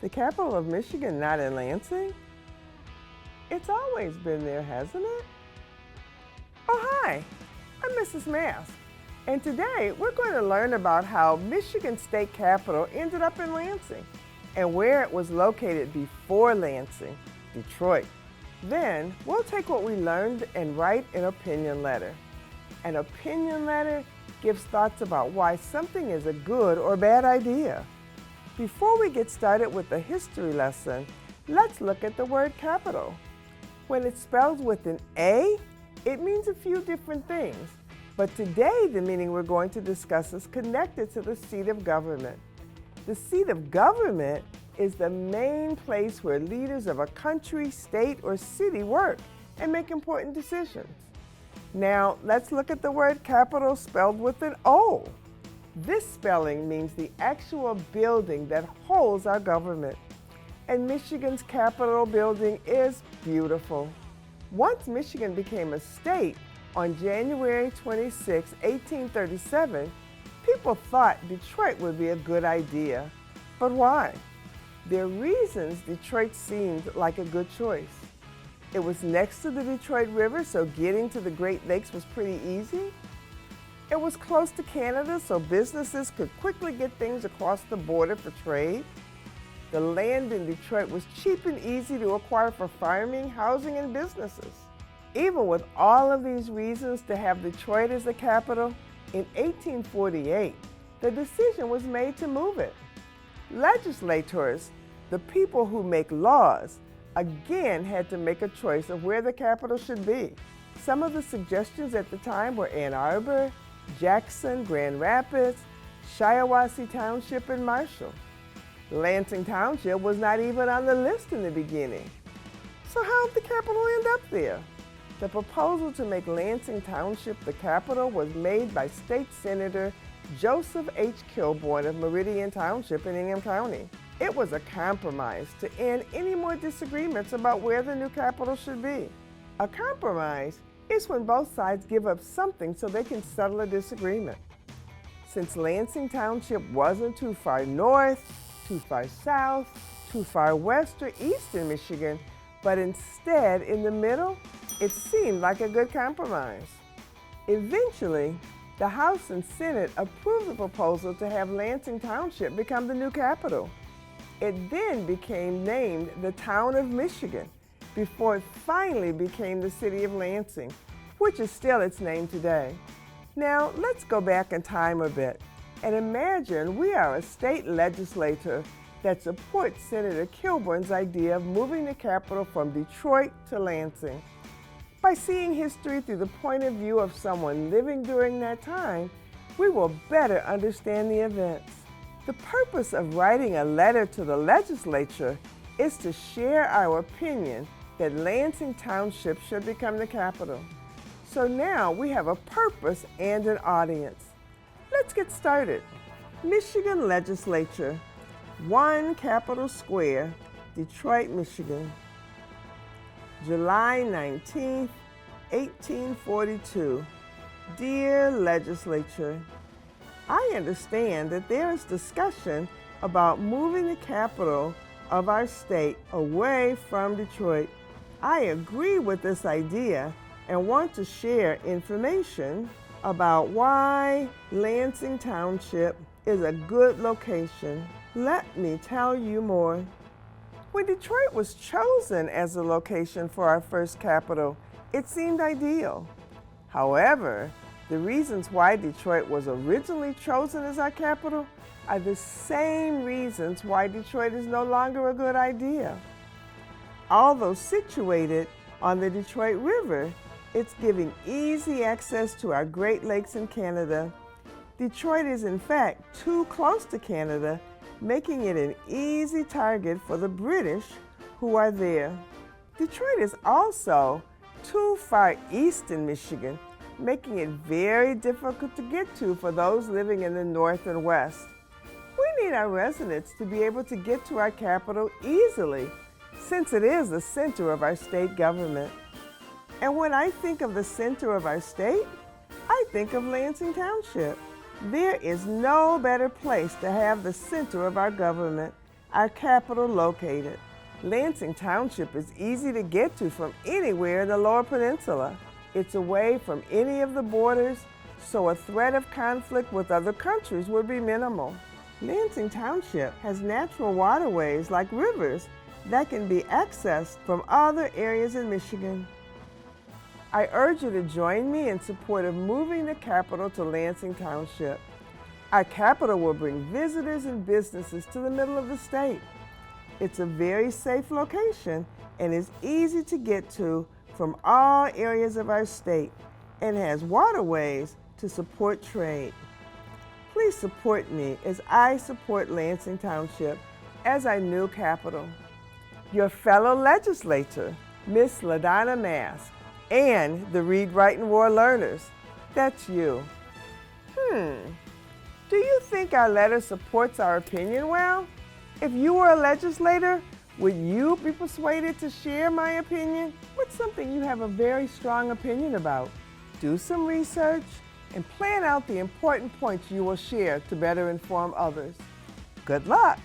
The capital of Michigan not in Lansing? It's always been there, hasn't it? Oh, hi, I'm Mrs. Mask, and today we're going to learn about how Michigan State Capitol ended up in Lansing and where it was located before Lansing, Detroit. Then we'll take what we learned and write an opinion letter. An opinion letter gives thoughts about why something is a good or bad idea. Before we get started with the history lesson, let's look at the word capital. When it's spelled with an A, it means a few different things. But today, the meaning we're going to discuss is connected to the seat of government. The seat of government is the main place where leaders of a country, state, or city work and make important decisions. Now, let's look at the word capital spelled with an O. This spelling means the actual building that holds our government. And Michigan's Capitol building is beautiful. Once Michigan became a state on January 26, 1837, people thought Detroit would be a good idea. But why? There are reasons Detroit seemed like a good choice. It was next to the Detroit River, so getting to the Great Lakes was pretty easy. It was close to Canada, so businesses could quickly get things across the border for trade. The land in Detroit was cheap and easy to acquire for farming, housing, and businesses. Even with all of these reasons to have Detroit as the capital, in 1848, the decision was made to move it. Legislators, the people who make laws, again had to make a choice of where the capital should be. Some of the suggestions at the time were Ann Arbor, Jackson, Grand Rapids, Shiawassee Township, and Marshall. Lansing Township was not even on the list in the beginning. So how did the capital end up there? The proposal to make Lansing Township the capital was made by State Senator Joseph H. Kilbourne of Meridian Township in Ingham County. It was a compromise to end any more disagreements about where the new capital should be. A compromise is when both sides give up something so they can settle a disagreement. Since Lansing Township wasn't too far north, too far south, too far west or east in Michigan, but instead in the middle, it seemed like a good compromise. Eventually, the House and Senate approved the proposal to have Lansing Township become the new capital. It then became named the Town of Michigan before it finally became the city of Lansing, which is still its name today. Now, let's go back in time a bit and imagine we are a state legislator that supports Senator Kilbourne's idea of moving the capital from Detroit to Lansing. By seeing history through the point of view of someone living during that time, we will better understand the events. The purpose of writing a letter to the legislature is to share our opinion that Lansing Township should become the capital. So now we have a purpose and an audience. Let's get started. Michigan Legislature, 1 Capitol Square, Detroit, Michigan. July 19, 1842. Dear Legislature, I understand that there is discussion about moving the capital of our state away from Detroit. I agree with this idea and want to share information about why Lansing Township is a good location. Let me tell you more. When Detroit was chosen as the location for our first capital, it seemed ideal. However, the reasons why Detroit was originally chosen as our capital are the same reasons why Detroit is no longer a good idea. Although situated on the Detroit River, it's giving easy access to our Great Lakes in Canada. Detroit is in fact too close to Canada, making it an easy target for the British who are there. Detroit is also too far east in Michigan, making it very difficult to get to for those living in the north and west. We need our residents to be able to get to our capital easily, since it is the center of our state government. And when I think of the center of our state, I think of Lansing Township. There is no better place to have the center of our government our capital located. Lansing Township is easy to get to from anywhere in the Lower Peninsula. It's away from any of the borders, so a threat of conflict with other countries would be minimal. Lansing Township has natural waterways like rivers that can be accessed from other areas in Michigan. I urge you to join me in support of moving the capital to Lansing Township. Our capital will bring visitors and businesses to the middle of the state. It's a very safe location and is easy to get to from all areas of our state and has waterways to support trade. Please support me as I support Lansing Township as our new capital. Your fellow legislator, Miss LaDonna Mask, and the Read, Write, and War learners. That's you. Do you think our letter supports our opinion well? If you were a legislator, would you be persuaded to share my opinion? What's something you have a very strong opinion about? Do some research and plan out the important points you will share to better inform others. Good luck!